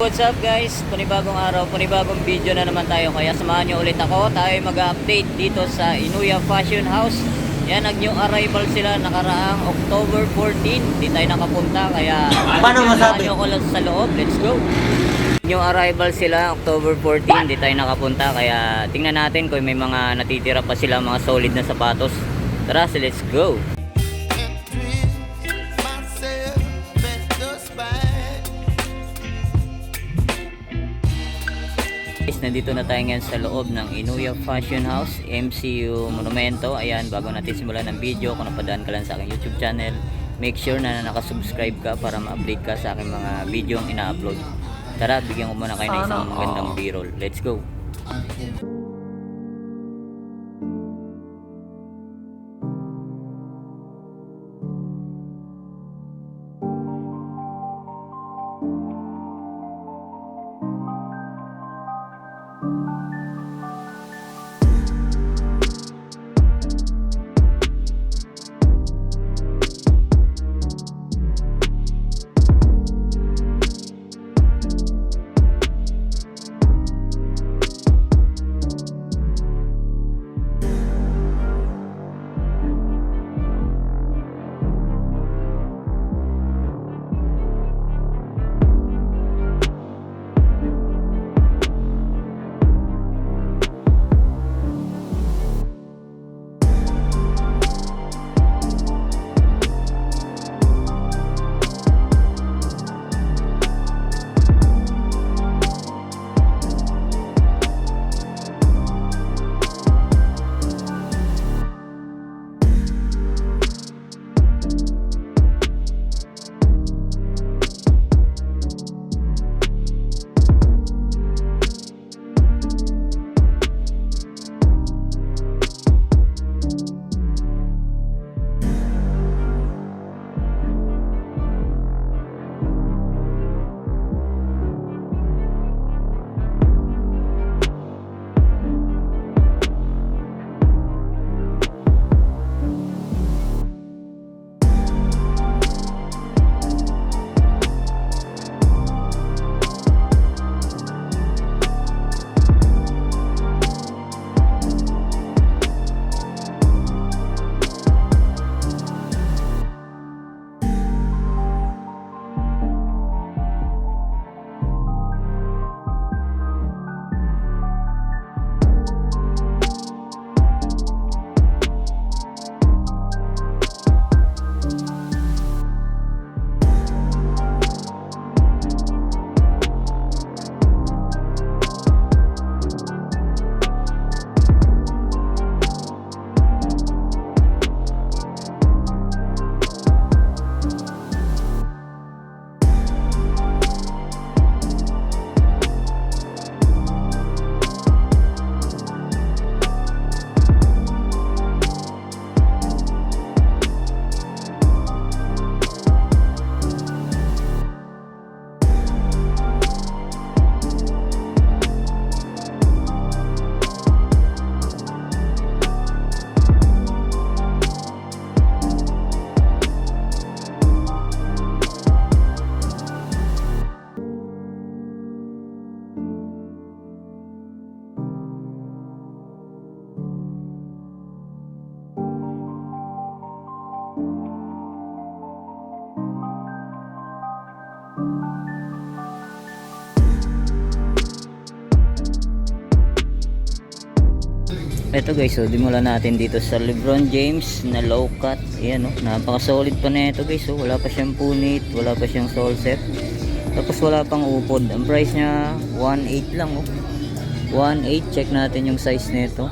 What's up guys? Panibagong araw, panibagong video na naman tayo. Kaya samahan nyo ulit ako. Tayo mag-update dito sa Inuya Fashion House. Yan, nag-new arrival sila nakaraang October 14. Di tayo nakapunta kaya Paano masabi? samahan nyo ako lang sa loob. Let's go! New arrival sila October 14. Di tayo nakapunta kaya tingnan natin kung may mga natitira pa sila, mga solid na sapatos. Tara, let's go! Nandito na tayo ngayon sa loob ng Inuya Fashion House, MCU Monumento. Ayan, bago natin simulan ng video, kung napadaan ka lang sa aking YouTube channel, make sure na nakasubscribe ka para ma-update ka sa aking mga video ang ina-upload. Tara, bigyan ko muna kayo ng isang magandang b-roll. Let's go! Ito guys, so dimula natin dito sa Lebron James na low cut. Ayan, oh, napaka solid pa na ito guys. So, wala pa siyang punit, wala pa siyang sole set, tapos wala pang upod. Ang price niya 1.8 lang, oh. 1.8. Check natin yung size nito.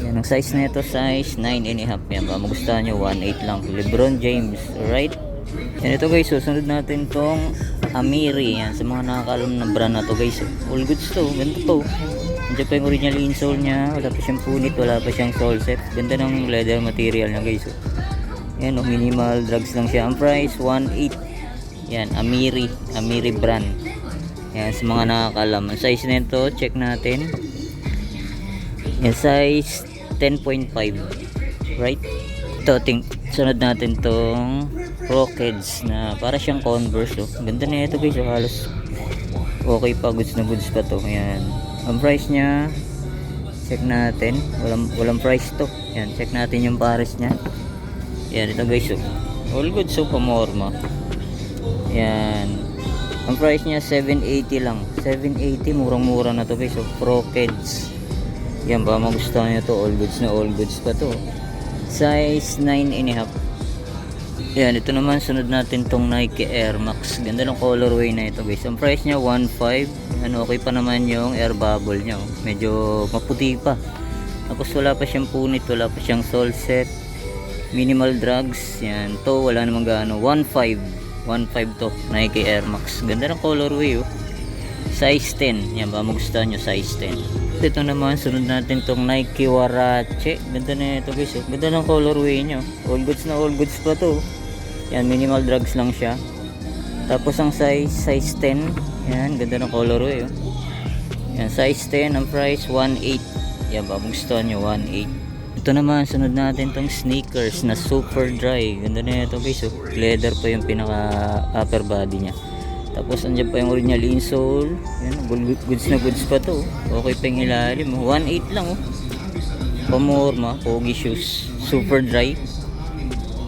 Yan, ang size nito size 9.5. Yan, baka magustuhan nyo, 1.8 lang. Lebron James, alright. Yan, ito guys, susunod natin tong Amiri. Yan, sa mga nakakalam ng brand na to guys, all goods to, ganito to. Nandiyan pa yung original insole nya, wala pa siyang punit, wala pa siyang sole set. Ganda ng leather material nya guys. Yan, minimal drugs lang siya. Ang price 1.8. Yan, Amiri brand. Yan, sa mga nakakalam. Ang size nito, check natin. Yan, size 10.5. Right? Ito, sunod natin tong Crockeds na para siyang Converse. Oh. Ganda na ito guys. Oh. Halos okay pa, goods na goods pa to. Ayan. Ang price niya, check natin. Walang price to. Ayan, check natin yung pares niya. Ayan, ito guys. Oh. All goods, so pamorma. Ayan. Ang price niya 780 lang. 780, murang-mura na to guys. So, Crockeds. Yan ba, magustuhan nyo to. All goods na all goods pa to. Size 9.5. Yan, ito naman sunod natin tong Nike Air Max. Ganda ng colorway na ito guys. Ang price niya 1.5. Ano, okay pa naman yung air bubble niya. Oh. Medyo maputi pa. Tapos wala pa siyang punit, wala pa siyang sole set. Minimal drugs. Yan, to wala namang gaano. 1.5 to Nike Air Max. Ganda ng colorway oh. Size 10. Yan ba, magustuhan nyo size 10. Ito naman, sunod natin tong Nike Huarache. Ganda na ito guys. Ganda ng colorway nyo. All goods na all goods pa to. Yan, minimal drugs lang siya. Tapos ang size 10. Yan, ganda ng colorway. Oh. Yan, size 10. Ang price 1.8. Yan ba, gusto nyo 1.8. Ito naman, sunod natin tong sneakers na super dry. Ganda na ito guys. Oh. Leather pa yung pinaka upper body nya. Tapos andyan pa yung original insole. Yan, goods na goods pa to. Okay pa yung ilalim. 1.8 lang oh. Pamorma, pogi shoes. Super dry.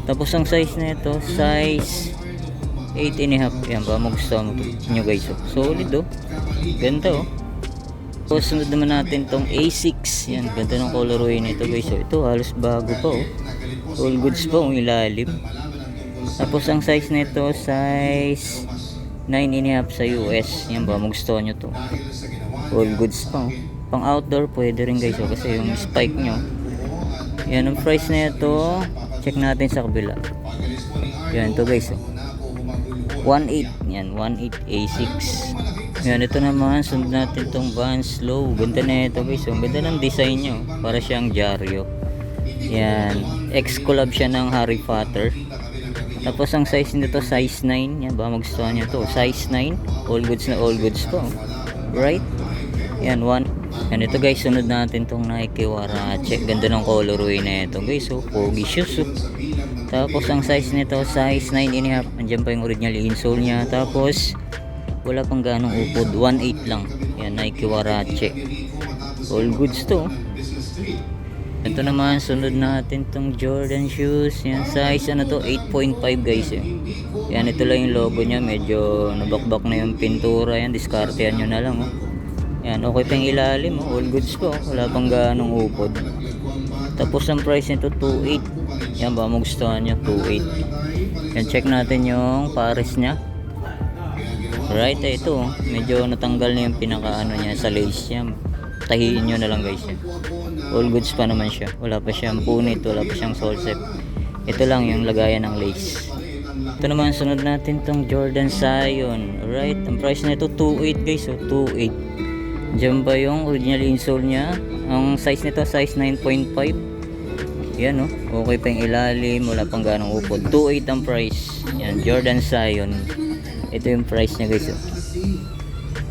Tapos ang size na ito, size 8.5. Yan ba, magustuhan mo nyo guys oh. Solid oh. Ganda oh. Tapos sunod naman natin tong A6. Yan, ganda ng colorway na ito guys oh. Ito halos bago pa oh. All goods pa oh, ilalim. Tapos ang size na ito, size 9.5 sa US. Yan ba, magustuhan nyo to. All goods pa oh. Pang outdoor pwede rin guys oh, kasi yung spike nyo. Yan ang price na ito. Check natin sa kabila. Yan ito guys oh. 1.8. Yan 1.8 A6. Yan ito naman, sunod natin tong Vans Low. Ganda na ito guys oh. Ganda ng design nyo. Para siyang Jaryo. Yan, ex-collab siya ng Harry Potter. Tapos ang size nito size 9. Yan ba, magustuhan nyo to. Size 9. All goods na all goods po. Right? Yan, 1. Yan ito guys, sunod natin tong Nike Huarache. Ganda ng colorway na ito guys. So, pogi shoes. Tapos ang size nito size 9.5. Andiyan pa yung original insole nya. Tapos wala pang ganong upod. 1.8 lang. Yan, Nike Huarache. All goods to. Ito naman, sunod natin tong Jordan shoes. Yan, size ano to, 8.5 guys eh. Yan, ito lang yung logo nya. Medyo nabakbak na yung pintura. Yan, diskartehan nyo na lang oh. Yan, okay pa yung ilalim oh. All goods po. Wala pang ganong upod. Tapos ang price nito 2.8. Yan ba, magustuhan nyo 2.8. Yan, check natin yung pares nya. Right, ito oh. Medyo natanggal na yung pinaka ano nya sa lace nya. Tahiin nyo na lang guys yan. All goods pa naman siya. Wala pa siyang punit, wala pa siyang sole set. Ito lang yung lagayan ng lace. Ito naman, sunod natin tong Jordan Zion. Alright, ang price na ito 2.8 guys. So 2.8. Diyan ba yung original insole nya? Ang size nito size 9.5. Yan oh. Okay pa yung ilalim, wala pang ganong upod. 2.8 ang price. Yan, Jordan Zion. Ito yung price nya guys oh.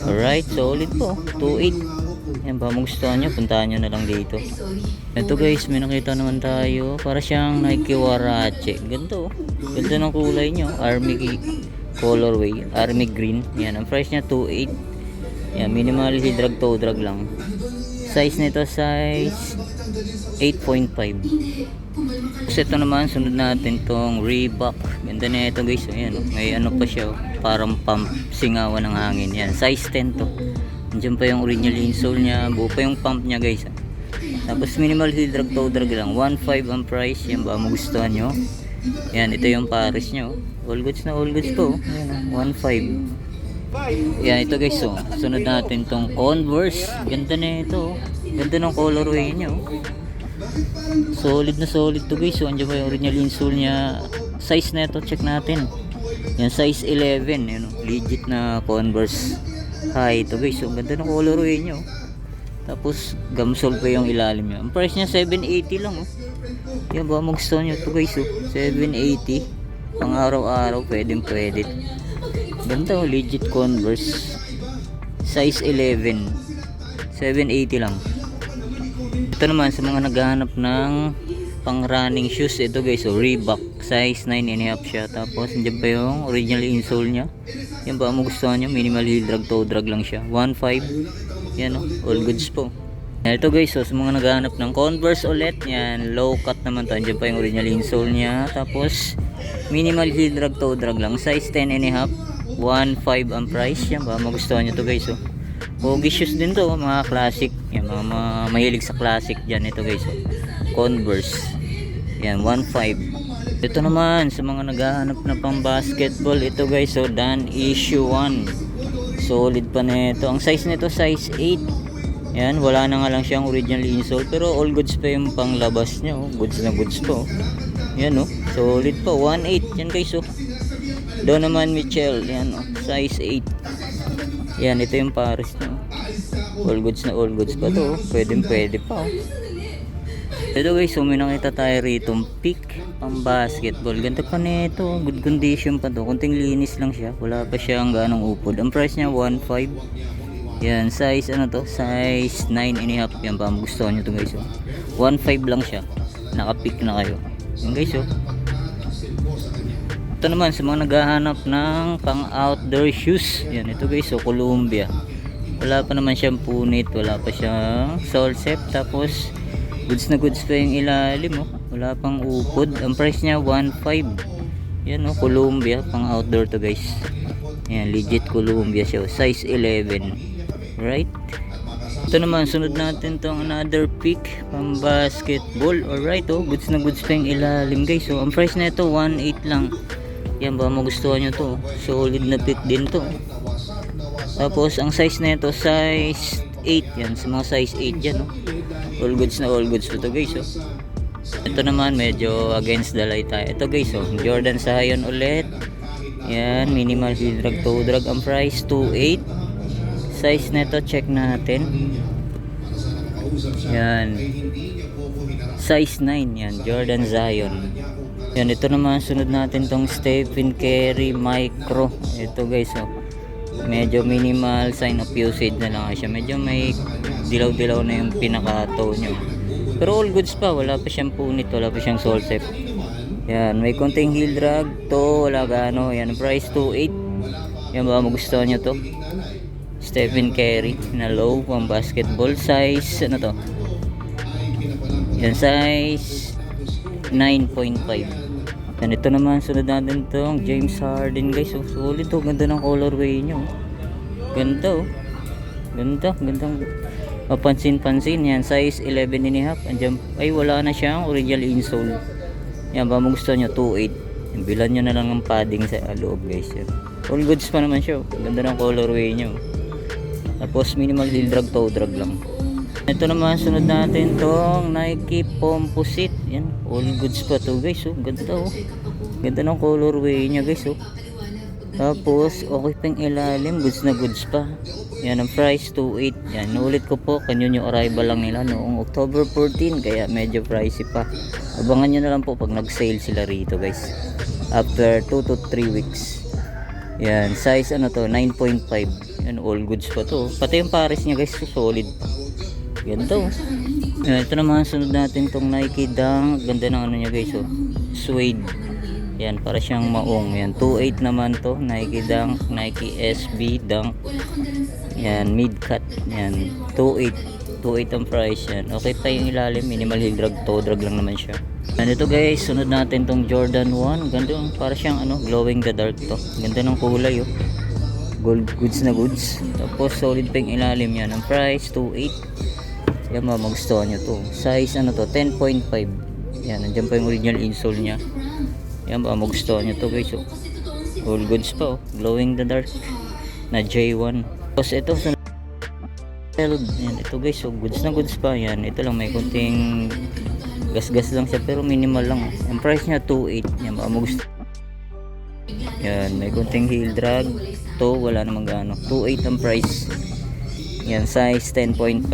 Alright, solid po. 2.8. Yan ba, magustuhan nyo, puntahan nyo na lang dito. Ito guys, may nakita naman tayo. Para siyang Nike Huarache. Ganito oh. Ganda ng kulay nyo. Army colorway, army green. Yan, ang price nya 2.8. Yan, minimal drag to drag lang. Size nito size 8.5. Tapos ito naman, sunod natin tong Reebok. Ganda na ito guys. Ayan, may ano pa siya. Parang pump, singawan ng hangin. Yan, size 10 to. Diyan pa yung original insole nya. Buo pa yung pump nya guys. Tapos minimal drag to drag lang. 1.5 ang price. Yan ba, magustuhan nyo. Yan, ito yung pares nyo. All goods na all goods po. Yan, 1.5. Yan, ito guys. So, sunod natin tong Converse. Ganda na ito. Ganda ng colorway nya. Solid na solid to guys. So, andyan pa yung original insole nya. Size na ito, check natin. Yan, size 11. Yan, legit na Converse. Hi, ito guys. So, ganda ng colorway nya. Tapos, gamsol pa yung ilalim nya. Ang price nya 780 lang. Oh. Yan ba, magustuhan nyo ito guys. Oh. 780. Pang araw-araw, pwedeng pwede. Ganda oh, legit Converse. Size 11. 780 lang. Ito naman sa mga naghahanap ng pang running shoes, ito guys, so Reebok size 9.5 siya. Tapos andyan pa yung original insole nya. Yan ba magustuhan nyo, minimal heel drag, toe drag lang siya, 1.5. Yan o, all goods po. Ito guys, so sa mga naghahanap ng Converse ulit, yan, low cut naman to. Andiyan pa yung original insole nya. Tapos minimal heel drag, toe drag lang, size 10.5, 1.5 ang price. Yan ba magustuhan nyo to guys. So pogi shoes din to, mga classic. Yan, mga mahilig sa classic dyan. Ito guys, so Converse, yan, 1.5. Ito naman sa mga naghahanap na pang basketball, ito guys, so Dan Issue 1, solid pa nito. Ang size nito size 8. Yan, wala na nga lang siyang original insole, pero all goods pa yung panglabas niya, oh. Goods na goods pa, oh. Yan, oh, solid pa, 1.8. Yan guys, oh. Donovan Mitchell, yan, oh, size 8. Yan, ito yung pares niya, oh. All goods na all goods pa to, oh. Pwede pa, oh. Ito guys, so may nakita tayo rito pick pang basketball. Ganda pa nito, good condition pa to, kunting linis lang siya, wala pa siyang ganong upod. Ang price niya 1.5. Yan, size ano to, size 9.5. Yan pa, gusto nyo to guys, oh. 1.5 lang siya, naka-pick na kayo. Yan guys, oh. Ito naman sa mga naghahanap ng pang outdoor shoes, yan, ito guys, oh, Columbia. Wala pa naman siyang punit, wala pa siyang sole set. Tapos goods na goods pa yung ilalim, oh. Wala pang upod. Ang price niya 1.5. Yan, oh, Columbia, pang outdoor to guys. Yan, legit Columbia siya, oh. Size 11. Right? Ito naman, sunod natin tong another pick pang basketball. Alright, oh, goods na goods pa yung ilalim guys. So ang price na ito 1.8 lang. Yan ba magustuhan nyo to, solid na pick din to. Tapos ang size na ito size 8. Yan, sa mga size 8 dyan, oh. All goods na all goods to guys, oh. Ito naman medyo against the light tayo. Ito guys, oh, Jordan Zion ulit. Yan, minimal heel drag, toe drag. Ang price 2.8. Size nito check natin. Yan, size 9. Yan, Jordan Zion. Yan, ito naman sunod natin tong Stephen Curry Micro. Ito guys, oh, medyo minimal sign of usage na lang siya. Medyo may dilaw-dilaw na yung pinaka-toe nyo, pero all goods pa, wala pa siyang punit, wala pa siyang sole set. Yan, may konting heel drag to, wala gaano. Yan, price 2.8. Yan ba magustuhan nyo to, Stephen Curry na low pang basketball. Size ano to, yan, size 9.5. Yan, ito naman sunod natin tong James Harden guys, oh, solid to, ganda ng colorway nyo, ganda, oh, gandang mapansin-pansin. Yan, size 11.5. Andiyan, ay wala na siyang original insole. Yan ba magustuhan nyo, 2.8. Bilan nyo na lang ng padding sa loob guys. Yan, all goods pa naman siya, oh. Ganda ng colorway nyo. Tapos minimal heel drag, toe drag lang. Ito naman sunod natin tong Nike Composite. Yan, all goods pa to guys, oh. Ganda, oh, ganda ng colorway nya guys, oh. Tapos okay pang ilalim, goods na goods pa. Yan, ang price 2.8. Yan, nulit ko po, kanyo yung arrival lang nila noong October 14, kaya medyo pricey pa. Abangan nyo na lang po pag nag-sale sila rito guys, after 2 to 3 weeks. Yan, size ano to, 9.5. Yan, all goods pa to, pati yung pares nya guys, solid, ganda, oh. Yan, ito naman sunod natin tong Nike Dunk. Ganda ng ano nya guys, oh, suede. Yan, para siyang maong. Yan, 2.8 naman to, Nike Dunk, Nike SB Dunk. Yan, mid cut. Yan, 2.8 ang price. Yan, okay pa yung ilalim, minimal heel drag, toe drag lang naman siya. Yan, ito guys, sunod natin tong Jordan 1. Ganda, para siyang ano, glowing the dark to. Ganda ng kulay, oh. Gold, goods na goods. Tapos solid pa yung ilalim. Yan, ang price 2.8. Yan, magustuhan nyo to. Size ano to, 10.5. Yan, nandiyan pa yung original insole nya. Yan, magustuhan nyo to guys, oh. All goods pa, oh. Glowing the dark na J1. Tapos ito sa yan, ito guys, so goods na goods pa. Yan, ito lang may konting gas-gas lang siya, pero minimal lang, oh. Ang price niya 2.8. Yan, magustuhan. Yan, may konting heel drag to, wala namang gaano, 2.8 ang price. Yan, size 10.5.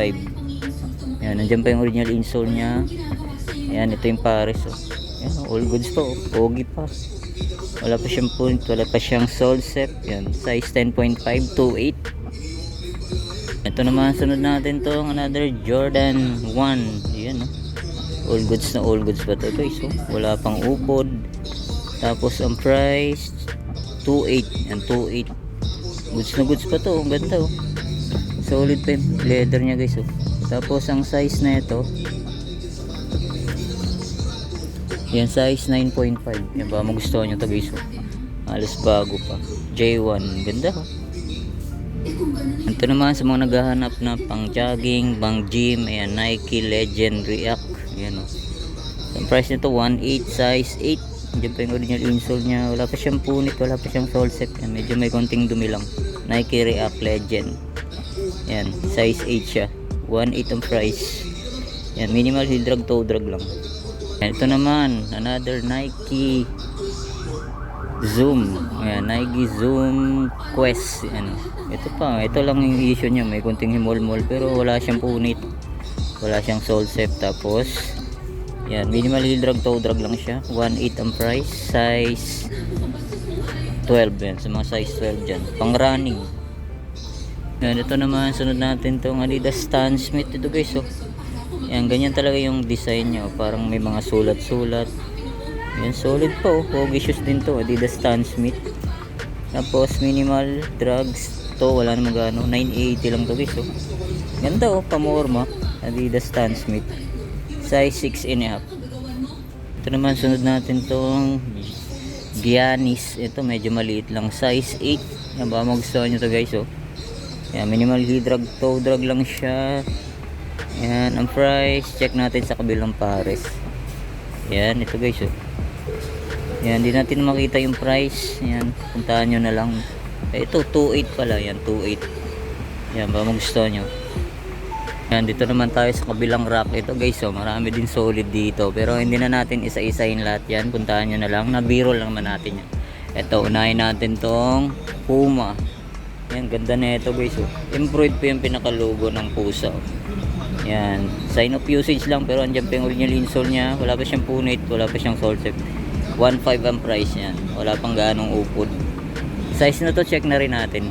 Yan, nandiyan pa yung original insole nya. Yan, ito yung pares, oh. Yan, all goods pa, oh. Pogi pa, wala pa siyang point, wala pa siyang sole set. Yan, size 10.5, 2.8. Ito naman sunod natin tong another Jordan 1. Yan, oh. All goods na all goods pa to guys, oh. Wala pang upod, Tapos ang price 2.8. Yan, 2.8. Goods na goods pa to. Ang ganda oh. Solid pa yung leather niya guys oh. Tapos ang size na ito, yan size 9.5. Yan ba magustuhan nyo to guys oh. Halos bago pa. J1. Ganda oh. Ito naman sa mga naghahanap na pang jogging, pang gym. Ayan, Nike Legend React. Ayan oh. Ang price nito 1.8, size 8. Diyan pa yung original insole nya. Wala pa siyang punit, wala pa siyang sole set. Yan, medyo may konting dumi lang. Nike React Legend. Yan, size 8 siya. 1.8 ang price. Yan, minimal heel drag, toe drag lang. Yan, ito naman, another Nike Zoom. Ayan, Nike Zoom Quest. Yan. Ito pa, ito lang yung issue niya. May konting himol-mol pero wala siyang punit. Wala siyang sole set. Tapos, yan, minimal heel drag, toe drag lang siya. 1.8 ang price. Size 12 yan. Sa mga size 12 dyan. Pang running. Yan, ito naman, sunod natin tong Adidas Stan Smith. Ito guys, oh. Yan, ganyan talaga yung design niya. Oh. Parang may mga sulat-sulat. Yan, solid pa, oh. Pogi shoes din to, Adidas Stan Smith. Tapos, minimal drugs. To, wala namang gano. 980 lang to guys, oh. Ganda, oh. Pamorma. Adidas Stan Smith. Size 6.5. Ito naman, sunod natin tong Giannis. Ito, medyo maliit lang. Size 8. Yan, baka magustuhan nyo to guys, oh. Yan, minimal heel drag, toe drag lang siya. Yan, ang price, check natin sa kabilang pares. Yan, ito guys oh. Yan, hindi natin makita yung price. Yan, puntahan nyo na lang. Ito, 2.8 pala. Yan, 2.8. Yan, ba magustuhan nyo. Yan, dito naman tayo sa kabilang rack. Ito guys oh, marami din solid dito. Pero hindi na natin isa-isahin lahat yan. Puntahan nyo na lang, nabiro lang naman natin yan. Ito, unahin natin tong Puma. Yan, ganda na ito guys oh. Embroidered pa yung pinakalugo ng pusa oh. Yan, sign of usage lang pero andyan pa yung original insole nya. Wala pa siyang punit, wala pa siyang sole set. 1.5 ang price yan. Wala pang ganong upod. Size na to, check na rin natin.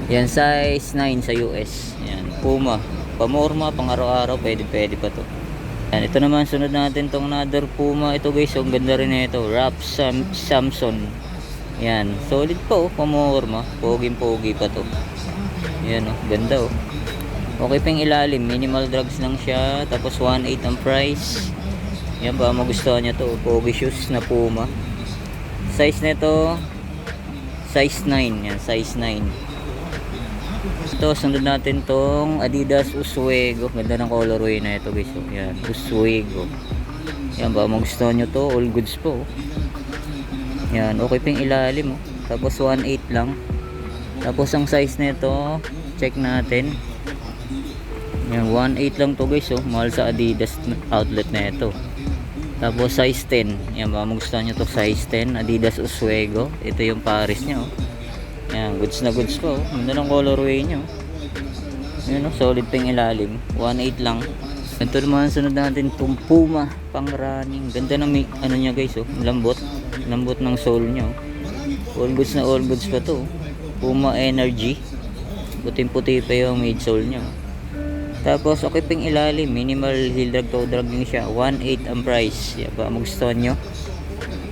Yan, size 9 sa US. Yan, Puma. Pamorma, pang araw-araw, pwede pa to. Yan, ito naman, sunod natin tong another Puma. Ito guys, ang ganda rin na ito. Rap Samson. Yan, solid pa oh, pamorma. Poging-pogi pa to. Yan oh, ganda oh. Okay pa yung ilalim, minimal drugs lang siya. Tapos 1.8 ang price. Yan ba, magustuhan niya to. Pogi shoes na Puma. Size nito, size 9. Yan, size 9. Ito, sunod natin tong Adidas Oswego. Ganda ng colorway na ito guys oh. Yan, Oswego. Yan ba, magustuhan nyo to. All goods po oh. Yan, okay pa yung ilalim oh. Tapos 1.8 lang. Tapos ang size nito, check natin. Yan, 1.8 lang to guys oh. Mahal sa Adidas outlet na ito. Tapos size 10. Yan, baka magustuhan nyo to, size 10 Adidas Oswego. Ito yung pares nya oh. Yan, goods na goods po oh. Ganda ng colorway nya oh. Yan oh, solid pa yung ilalim. 1.8 lang. Ito naman, sunod natin itong Puma pang running. Ganda ng ano nya guys oh. Lambot ng sole nya oh. All goods na all goods pa to oh. Puma Energy. Puting-puti pa yung midsole nya oh. Tapos okay pang ilalim, minimal heel drag, toe drag din siya. 1.8 ang price. Yan ba, magustuhan nyo?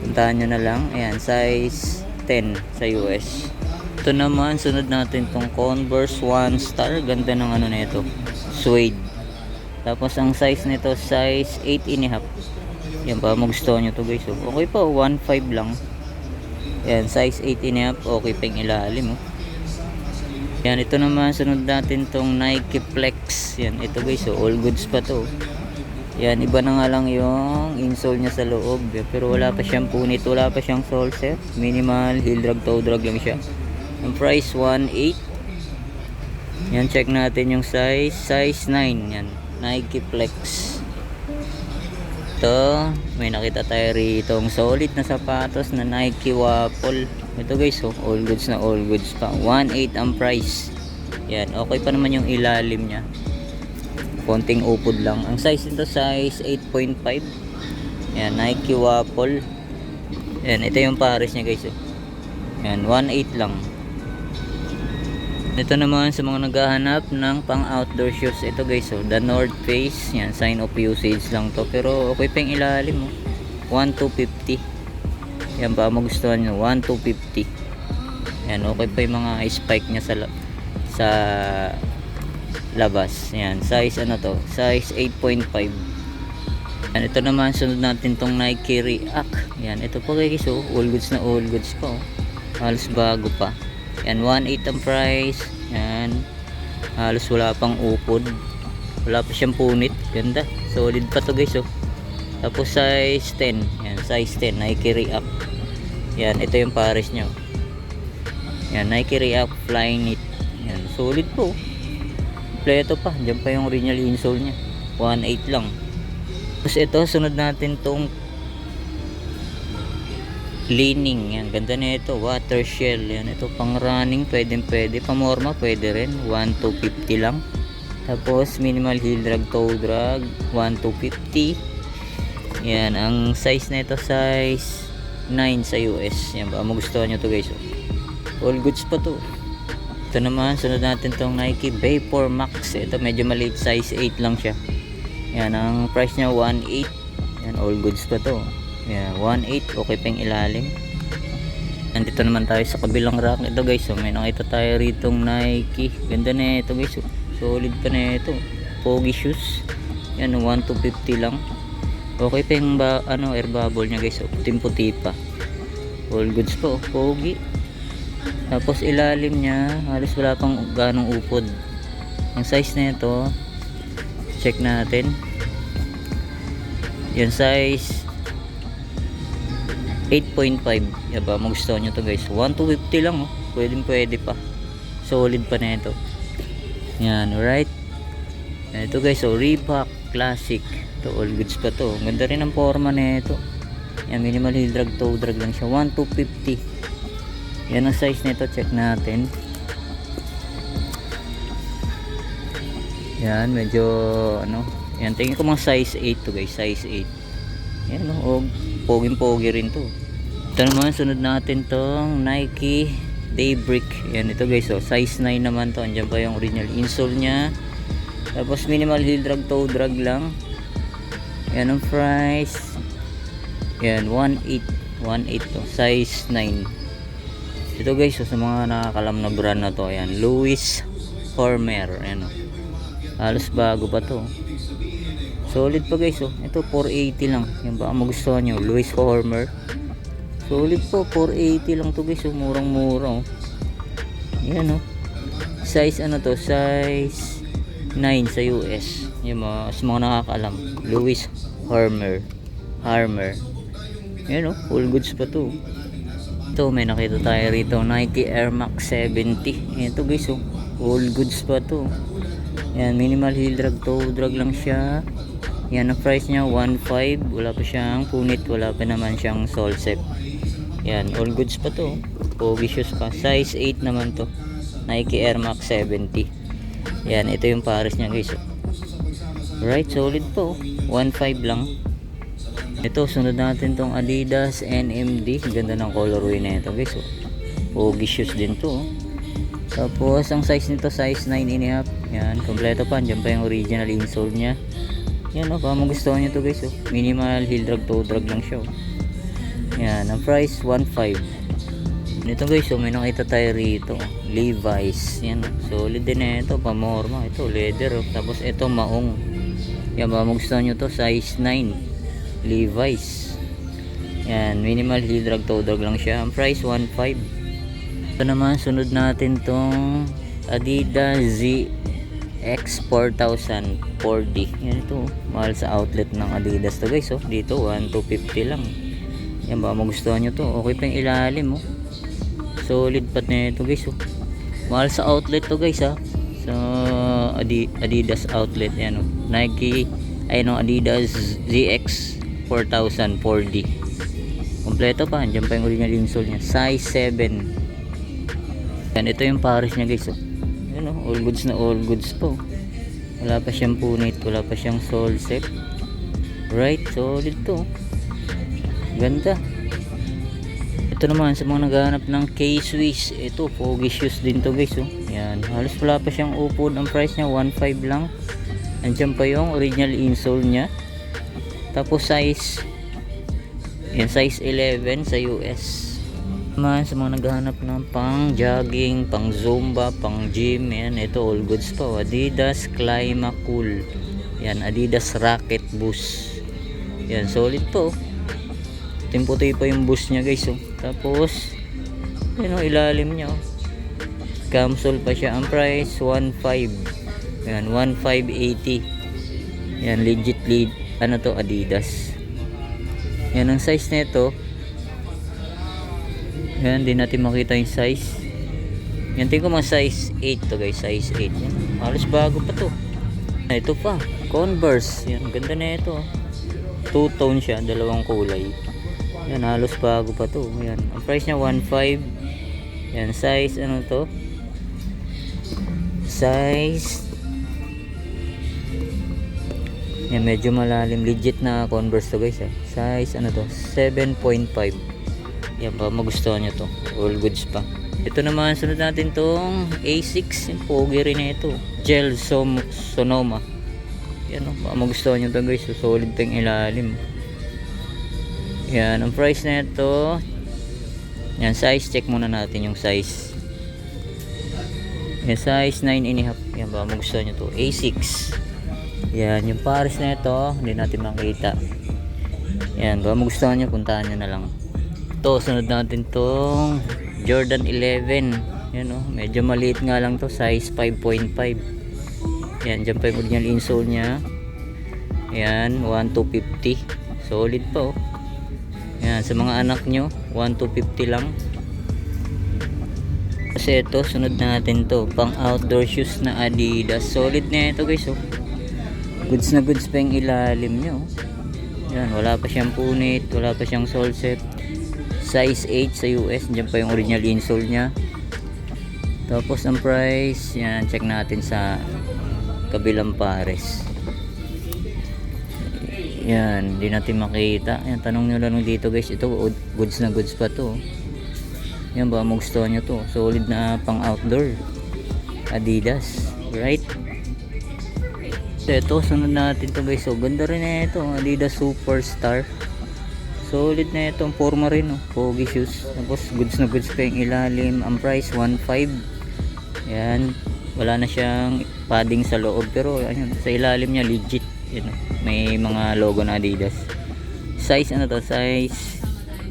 Puntahan nyo na lang. Ayan, size 10 sa US. Ito naman, sunod natin tong Converse One Star. Ganda ng ano nito, suede. Tapos ang size nito, size 8.5. Yan ba, magustuhan nyo to guys. Okay pa, 1.5 lang. Yan, size 8.5. Okay pang ilalim oh. Yan, ito naman, sunod natin tong Nike Flex. Yan, ito guys, oh, all goods pa to. Yan, iba na nga lang yung insole nya sa loob. Pero wala pa siyang punit, wala pa siyang sole set. Minimal, heel drag, toe drag lang siya. Ang price, 1.8. Yan, check natin yung size. Size 9, yan. Nike Flex. Ito, may nakita tayo rito. Ang solid na sapatos na Nike Waffle. Ito guys oh, all goods na all goods pa. 1.8 ang price. Yan, okay pa naman yung ilalim nya. Konting upod lang. Ang size nito, size 8.5. Yan, Nike Waffle. Yan, ito yung pares nya guys oh. Yan, 1.8 lang. Ito naman sa mga naghahanap ng pang outdoor shoes. Ito guys oh, The North Face. Yan, sign of usage lang to. Pero okay pa yung ilalim oh. 1.250. Yan ba magustuhan nyo, 1,250. Yan, okay pa yung mga spike nya sa labas. Yan, size ano to, size 8.5. Yan, ito naman sunod natin tong Nike React. Yan, ito po guys, oh, all goods pa, oh. Halos bago pa. Yan, 1.8 ang price. Yan, halos wala pang upod, wala pa siyang punit. Ganda, solid pa to guys, oh. Tapos size 10. Yan, size 10 Nike React. Yan, ito yung pares nyo. Yan, Nike React Flyknit. Yan, solid po. Kompleto pa. Diyan pa yung original insole nya. 1.8 lang. Tapos ito, sunod natin tong Li-Ning. Yan, ganda na ito. Water shell. Yan, ito pang running. Pwede. Pamorma, pwede rin. 1,250 lang. Tapos minimal heel drag, toe drag. 1,250. Yan, ang size na ito, size 9 sa US. Yan, baka magustuhan nyo to guys, oh. All goods pa to. Ito naman, sunod natin tong Nike Vapor Max. Ito medyo maliit, size 8 lang siya. Yan, ang price nya 1.8. Yan, all goods pa to. Yan, 1.8. Okay pa yung ilalim. Nandito naman tayo sa kabilang rack. Ito guys, oh, may nakita tayo ritong Nike. Ganda na ito guys, oh. Solid pa na ito. Pogi shoes. Yan, 1,250 lang. Okay pa yung air bubble nya guys, oh. Puting-puti pa. All goods pa, oh. Pogi. Tapos ilalim nya halos wala pang ganong upod. Ang size na ito, check natin. Yan, size 8.5. Yaba, magustuhan nyo to guys. 1,250 lang, oh. Pwede pa. Solid pa na ito. Yan, alright. Yan, ito guys, oh, Reebok Classic. Ito, all goods pa to. Ganda rin ang forma na ito. Yan, minimal heel drag, toe drag lang siya. 1,250. Yan ang size nito, check natin. Yan, medyo ano. Yan, tingin ko mga size 8 to guys, size 8. Yan, oh, poging-pogi rin to. Ito naman, sunod natin tong Nike Daybreak. Yan, ito guys, oh, size 9 naman to. Andiyan pa yung original insole nya. Tapos minimal heel drag, toe drag lang. Yan ang price. Yan, 1.8 to, size 9. Ito guys, so sa mga nakakalam na brand na to, ayan, Louis Hormer. Ayan, oh. Halos bago pa to. Solid pa guys, oh. Ito 480 lang. Yan, baka magustuhan nyo, Louis Hormer. Solid po, 480 lang to guys, oh. Murang mura, oh. Ayan, oh. Size ano to, size 9 sa US. Yan, sa mga nakakalam, Louis Hormer. Ayan, oh, full goods pa to. Ito, may nakita tayo rito, Nike Air Max 70. Ito guys, oh, all goods pa to. Yan, minimal heel drag, toe drag lang siya. Yan, ang price nya 1.5. Wala pa siyang punit, wala pa naman siyang sole set. Yan, all goods pa to. Pogi shoes pa, size 8 naman to. Nike Air Max 70. Yan, ito yung pares nya guys, oh. Right, solid po, 1.5 lang. Ito, sunod natin tong Adidas NMD. Ganda ng colorway na ito guys, oh. Pogi shoes din to, oh. Tapos ang size nito, size 9.5. Yan, kompleto pa. Diyan pa yung original insole nya. Yan, oh, kung magustuhan nyo to guys, oh. Minimal heel drag, toe drag lang siya, oh. Yan, ang price 1.5. Ito guys, oh, may nakita tayo rito, Levi's. Yan, oh, solid din na ito, pamorma. Ito, leather, oh. Tapos ito, maong. Yan, kung magustuhan nyo to, size 9 Levi's. Yan, minimal heel drag, toe drag lang siya. Ang price 1.5. Ito naman, sunod natin tong Adidas ZX 4000 4D. Yan, ito, mahal sa outlet ng Adidas to guys, oh. Dito 1,250 lang. Yan, baka magustuhan nyo to. Okay pa yung ilalim, oh. Solid pa na ito guys, oh. Mahal sa outlet to guys, ha. So Adidas outlet. Yan, oh. Nike, Adidas ZX 4000 4D. Kompleto pa, andyan pa yung original insole nya, size 7. Yan, ito yung pares nya guys, oh. Yan, oh, all goods na all goods po. Wala pa siyang punit, wala pa siyang sole set. Right, solid to. Ganda. Ito naman sa mga naghahanap ng K-Swiss, ito pogi shoes din to guys, oh. Yan, halos wala pa siyang upod. Ang price nya 1.5 lang. Andyan pa yung original insole nya. Tapos size Yan, size 11 sa US. Man, sa mga naghahanap ng pang jogging, pang zumba, pang gym, yan, ito all goods pa. Adidas Clima Cool. Yan, Adidas Rocket Boost. Yan, solid po. Timputi pa yung boost niya guys. Oh. Tapos, yan, ilalim niya. Oh. Camsole pa siya. Ang price, 1.5. Yan, 1.580. Yan, legit lead. Ano to, Adidas. Yan, ang size nito. Yan, di natin makita yung size. Yan, tingin ko mga size 8 to guys. Size 8. Yan, halos bago pa to. Ito pa, Converse. Yan, ganda na ito. Two-tone siya, dalawang kulay. Yan, halos bago pa to. Yan, ang price niya 1.5. Yan, size ano to? Size. Yan, medyo malalim. Legit na Converse to guys. Size ano to? 7.5. Yan pa, magustuhan nyo to. All goods pa. Ito naman, sunod natin tong A6. Yung pogi rin na ito. Gel Sonoma. Yan o, magustuhan nyo to guys. So, solid pa yung ilalim. Yan, ang price na ito. Yan, size. Check muna natin yung size. Yan, size 9.5. Yan ba, magustuhan nyo to. A6. Yan, yung pares na ito. Hindi natin makita. Yan ba, magustuhan nyo, puntahan nyo na lang. Ito, sunod natin tong Jordan 11. Yan o, medyo maliit nga lang to, size 5.5. Yan, dyan pa yung original insole nya. Yan, 1,250. Solid pa o. Yan, sa mga anak nyo, 1,250 lang. Kasi ito, sunod natin to, pang outdoor shoes na Adidas. Solid na ito guys o. Goods na goods pa yung ilalim nyo. Yan, wala pa siyang punit, wala pa siyang sole set. Size 8 sa US. Diyan pa yung original insole nya. Tapos ang price, yan, check natin sa kabilang pares. Yan, hindi natin makita. Yan, tanong nyo lang dito guys. Ito, goods na goods pa to. Yan ba, magustuhan nyo to. Solid na pang outdoor Adidas, right? Ito, sunod natin to guys. So, ganda rin na ito, Adidas Superstar. Solid na itong forma rin, no? Pogi shoes. Tapos goods na goods pa yung ilalim. Ang price 1.5. Yan, wala na siyang padding sa loob, pero ayun, sa ilalim niya legit. Yan, may mga logo na Adidas. Size ano to? Size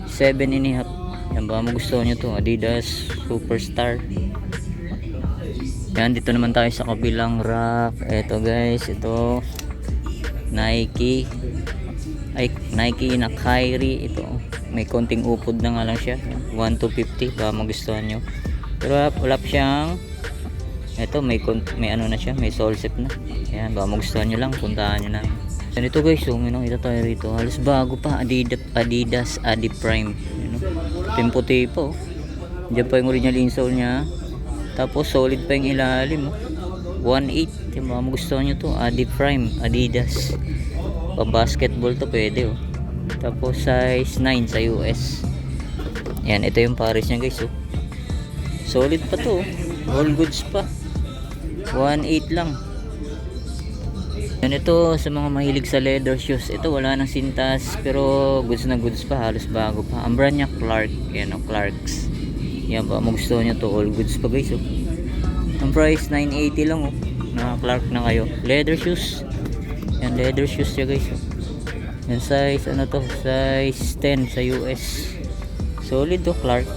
7.5. Yan ba, magustuhan nyo to, Adidas Superstar. Yan, dito naman tayo sa kabilang rack. Ito guys, ito Nike na Kyrie. Ito, may konting upod na nga lang siya. 1,250, baka magustuhan nyo. Pero wala pa siyang, ito may ano na siya, may sole set na. Ayan, baka magustuhan nyo lang, puntahan nyo na. And ito guys, so ito tayo rito, halos bago pa. Adidas Adi Prime. Timputi po. Diyan pa yung original insole nya. Tapos solid pa yung ilalim. 1.8. Yung baka magustuhan nyo to, Adi Prime Adidas. Pang basketball to, pwede oh. Tapos size 9 sa US. Yan, ito yung pares niya guys oh. Solid pa to oh. All goods pa. 1.8 lang. Yan, ito sa mga mahilig sa leather shoes. Ito wala nang sintas, pero goods na goods pa, halos bago pa. Ang brand niya Clark. Yan oh, Clarks. Yan ba, magustuhan nyo to, all goods pa guys oh. Ang price 980 lang oh. Na Clark na kayo. Leather shoes. Yan, leather shoes siya guys oh. Yan, size ano to, size 10 sa US. Solid to, Clark.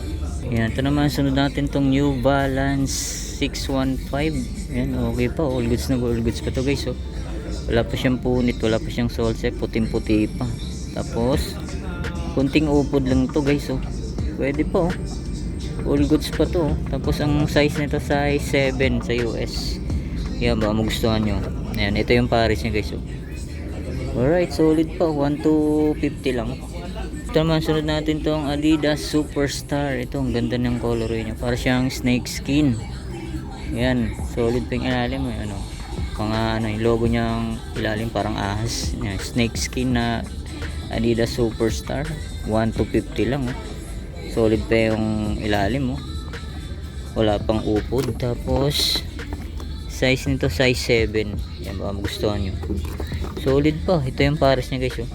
Yan, ito naman sunod natin tong New Balance 615. Yan, okay pa, all goods na all goods pa to guys oh. Wala pa siyang punit, wala pa siyang sole set, puting-puti pa. Tapos kunting upod lang to guys oh. Pwede pa oh. All goods pa to oh. Tapos ang size nito size 7 sa US. Yan ba, magustuhan nyo. Ayan, ito yung pares niya guys oh. Alright, solid pa, 1,250 lang. Ito naman, sunod natin tong Adidas Superstar. Ito, ang ganda ng colorway niya, para siyang snake skin. Ayan, solid pa yung ilalim mo. Ano, mga ano, yung logo niyang ilalim parang ahas. Ayan, snake skin na Adidas Superstar. 1,250 lang oh. Solid pa yung ilalim oh. Wala pang upod. Tapos size nito size 7. Yan, baka magustuhan nyo. Solid pa, ito yung pares niya guys oh.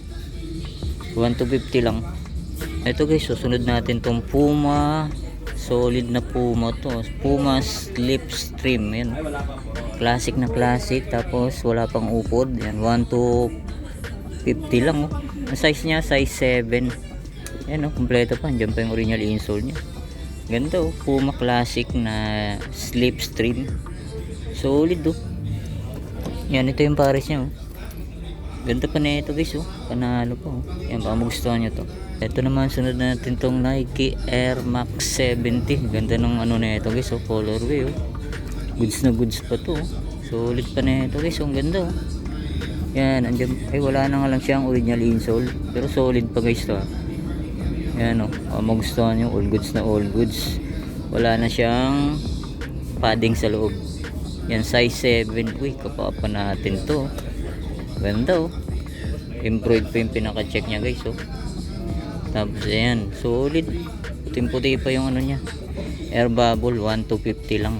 1,250 lang. Ito guys, susunod natin tong Puma. Solid na Puma to. Puma Slipstream. Yan. Classic na classic. Tapos wala pang upod. Yan. 1 to 50 lang. Oh. Ang size niya, size 7. Yan oh, kompleto pa. Diyan pa yung original insole niya. Ganda oh. Puma Classic na Slipstream. Solid oh. Yan, ito yung pares niya oh. Ganda pa na ito guys oh. Panalo pa oh. Yan, baka magustuhan nyo to. Ito naman, sunod natin tong Nike Air Max 70. Ganda ng ano na ito guys oh. Colorway oh. Goods na goods pa to oh. Solid pa na ito guys oh. Ang ganda oh. Yan, andyan, ay wala na nga lang siyang original insole. Pero solid pa guys to ah. Yan oh. Magustuhan nyo, all goods na all goods. Wala na siyang padding sa loob. Yan, size 7. Uy, kapapa natin to. Ganda oh. Embroid pa yung pinaka-check niya guys oh. Tapos ayan, solid. Puting-puti pa yung ano niya. Air bubble, 1 to 50 lang.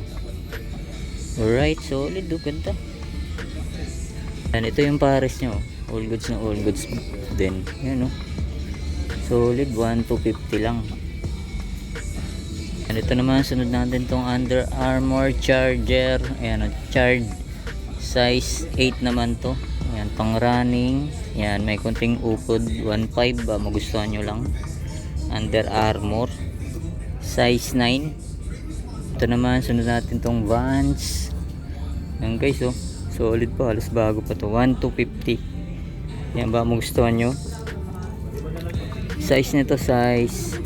Alright, solid oh, ganda. Yan, ito yung pares niya oh. All goods na all goods din. Yan oh. Solid, 1 to 50 lang. And ito naman, sunod natin tong Under Armour Charger. Ayan, charge size 8 naman to. Ayan, pang running. Ayan, may konting upod, 1.5 ba, magustuhan nyo lang. Under Armour size 9. Ito naman, sunod natin tong Vans. Ayan guys oh, solid pa, halos bago pa to, 1 to 50. Ayan ba, magustuhan nyo. Size nito, size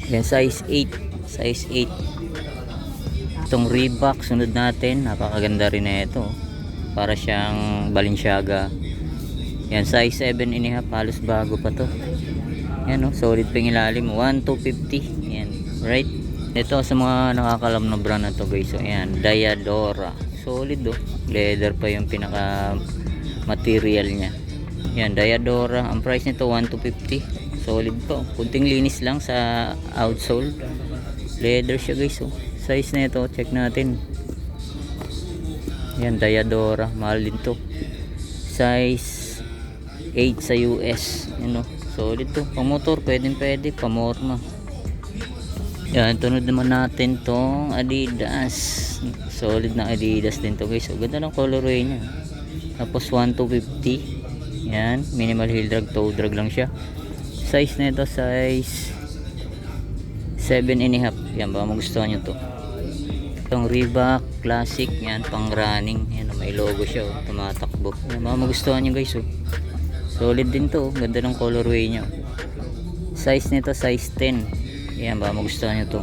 yan, size 8. Size 8. Itong Reebok, sunod natin. Napakaganda rin na ito. Para siyang Balenciaga. Yan, size 7.5. Halos bago pa to. Yan o, solid pa yung ilalim. 1 to 50. Yan, right? Ito sa mga nakakalam na brand na to guys. So, yan, Diadora. Solid o. Leather pa yung pinaka material niya. Yan, Diadora. Ang price nito 1 to 50. Solid po. Kunting linis lang sa outsole. Leather siya guys oh. Size na ito, check natin. Yan, Diadora. Mahal din to. Size 8 sa US. Yan oh. Solid to. Pamotor, pwede. Pamorma. Yan, tunod naman natin tong Adidas. Solid na Adidas din to guys. So, ganda ng colorway niya. Tapos 1 to 50. Yan, minimal heel drag, toe drag lang siya. Size na ito, size 7.5. Yan, baka magustuhan nyo to. Itong Reebok Classic. Yan, pang running. Yan, may logo siya oh. Tumatakbo. Yan, baka magustuhan nyo guys oh. Solid din to oh. Ganda ng colorway nya. Size nito, size 10. Yan, baka magustuhan nyo to.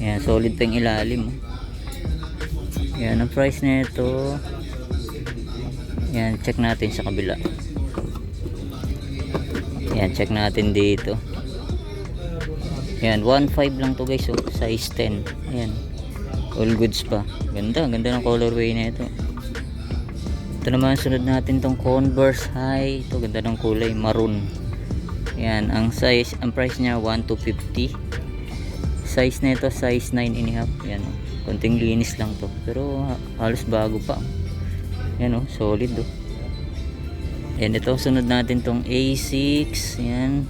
Yan, solid pa yung ilalim oh. Yan, ang price nito. Yan, check natin sa kabila. Yan, check natin dito. Yan, 1.5 lang to guys oh. Size 10. Ayan, all goods pa. Ganda ng colorway na ito. Ito naman, sunod natin tong Converse High. Ito, ganda ng kulay, maroon. Yan, ang size, ang price niya 1 to 50. Size na ito, size 9.5. Yan, konting linis lang to. Pero halos bago pa. Yan oh, solid oh. Yan, ito sunod natin tong A6. Yan,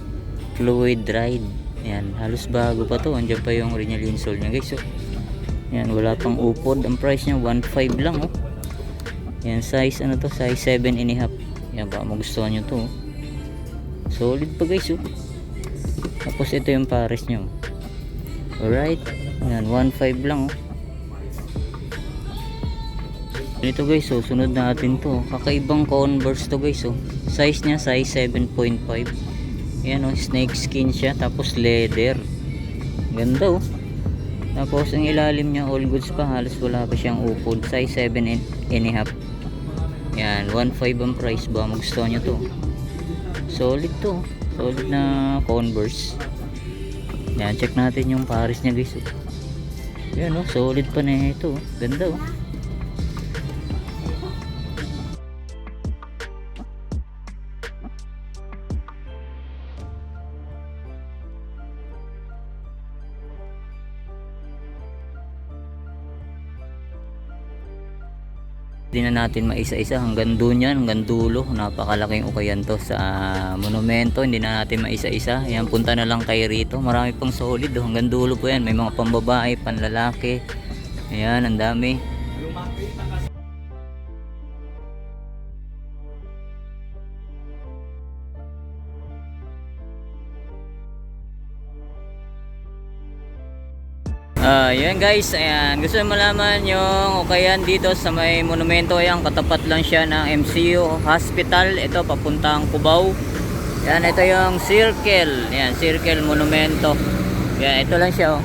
Fluid Ride. Yan, halos bago pa to. Andiyan pa yung original insole nya guys oh. Yan, wala pang upod. Ang price nya 1.5 lang oh. Yan, size ano to, size 7.5. Yan, baka magustuhan nyo to oh. Solid pa guys oh. Tapos ito yung pares nya oh. Alright, yan, 1.5 lang oh. Ito guys oh, sunod natin to. Kakaibang Converse to guys oh. Size nya, size 7.5. Yan oh, snake skin siya. Tapos leather. Ganda oh. Tapos ang ilalim nya, all goods pa. Halos wala pa siyang upod. Size 7.5. Yan, 1.5 ang price. Ba, magustuhan nyo to. Solid to. Solid na Converse. Yan, check natin yung pares nya guys oh. Yan oh, solid pa na ito. Ganda oh. Di na natin maisa-isa hanggang doon yan, hanggang dulo. Napakalaking ukayan to sa monumento. Hindi na natin maisa-isa. Yan, punta na lang kayo rito. Marami pang solid. Hanggang dulo po yan. May mga pambabae, panlalaki. Ayan, ang dami. Yan guys, ayan, gusto nyo malaman yung ukayan dito sa may monumento. Ayan, katapat lang siya ng MCU Hospital. Ito papuntang Cubao. Yan, ito yung circle. Yan, circle monumento. Yan, ito lang siya, oh.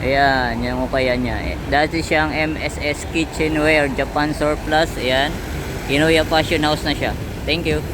Ayan, yung ukayan niya. Dati siyang MSS Kitchenware Japan Surplus. Ayan, Kinoya Fashion House na siya. Thank you.